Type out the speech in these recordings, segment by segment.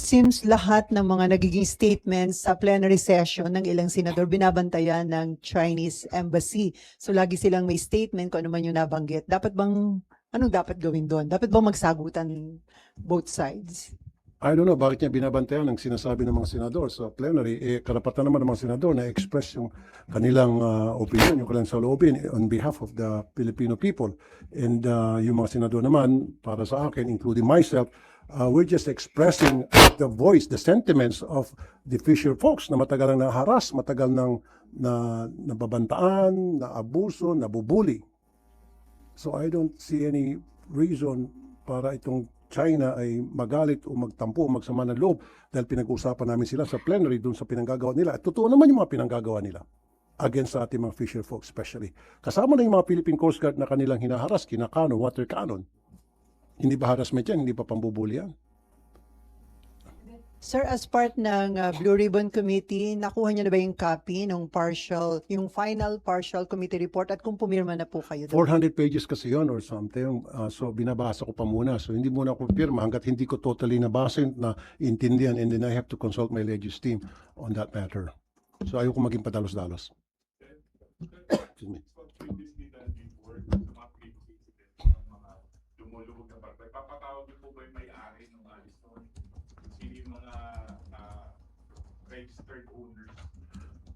seems lahat ng mga nagiging statements sa plenary session ng ilang senador binabantayan ng Chinese embassy. So lagi silang may statement kung ano man yung nabanggit. Anong dapat gawin doon? Dapat bang magsagutan both sides? I don't know bakit niya binabantayan ang sinasabi ng mga senador sa plenary. Karapatan naman ng mga senador na express yung kanilang opinion, yung kanilang saloobin on behalf of the Filipino people. And yung mga senador naman, para sa akin, including myself, we're just expressing the voice, the sentiments of the fisher folks na matagal nang naharas, matagal nang nababantaan, naabuso, nabubuli. So I don't see any reason para itong China ay magalit o magtampo o magsama ng loob dahil pinag-uusapan namin sila sa plenary doon sa pinanggagawa nila. At totoo naman yung mga pinanggagawa nila against sa ating mga fisher folks especially. Kasama na yung mga Philippine Coast Guard na kanilang hinaharas, kinakanon, water cannon. Hindi ba harassment yan? Hindi ba pambubuli yan? Sir, as part ng Blue Ribbon Committee, nakuha niyo na ba yung copy ng final partial committee report at kung pumirma na po kayo doon? 400 pages kasi yon or something. So binabasa ko pa muna. So hindi muna ako pirma hanggat hindi ko totally nabasa na intindihan, and then I have to consult my legis team on that matter. So ayoko maging padalos-dalos. Excuse me. Papatawag niyo po ba yung may-ari ng Ariston? Sino yung mga registered owners?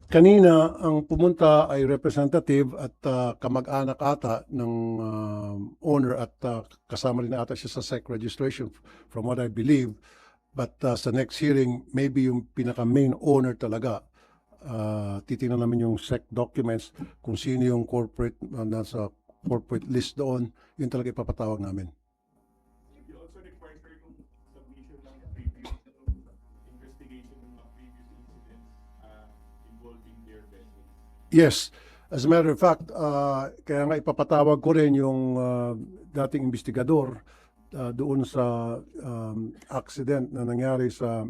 Kanina, ang pumunta ay representative at kamag-anak ata ng owner at kasama rin ata siya sa SEC registration from what I believe. But sa next hearing, maybe yung pinaka-main owner talaga. Titingnan namin yung SEC documents kung sino yung corporate, nasa corporate list doon, yun talaga ipapatawag namin. You also require yung submission ng previous investigation ng mga previous incidents involving their vessels. Yes. As a matter of fact, kaya nga ipapatawag ko rin yung dating investigador doon sa accident na nangyari sa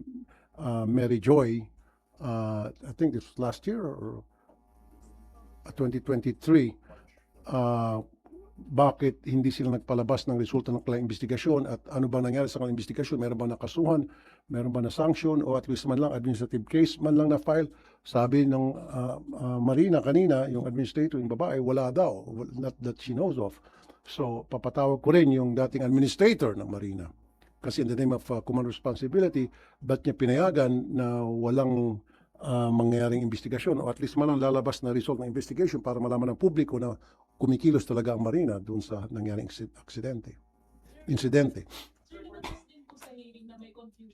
Mary Joy. I think this was last year or 2023. Bakit hindi sila nagpalabas ng resulta ng kanilang investigasyon at ano ba nangyari sa kanilang investigasyon? Meron ba nakasuhan? Meron ba na sanction o at least man lang administrative case man lang na file? Sabi ng Marina kanina, yung administrator, yung babae, wala daw. Not that she knows of. So papatawag ko rin yung dating administrator ng Marina. Kasi in the name of command responsibility, ba't niya pinayagan na walang mangyayaring investigasyon o at least man lang lalabas na result ng investigation para malaman ng publiko na kumikilos talaga ang Marina doon sa nangyaring insidente.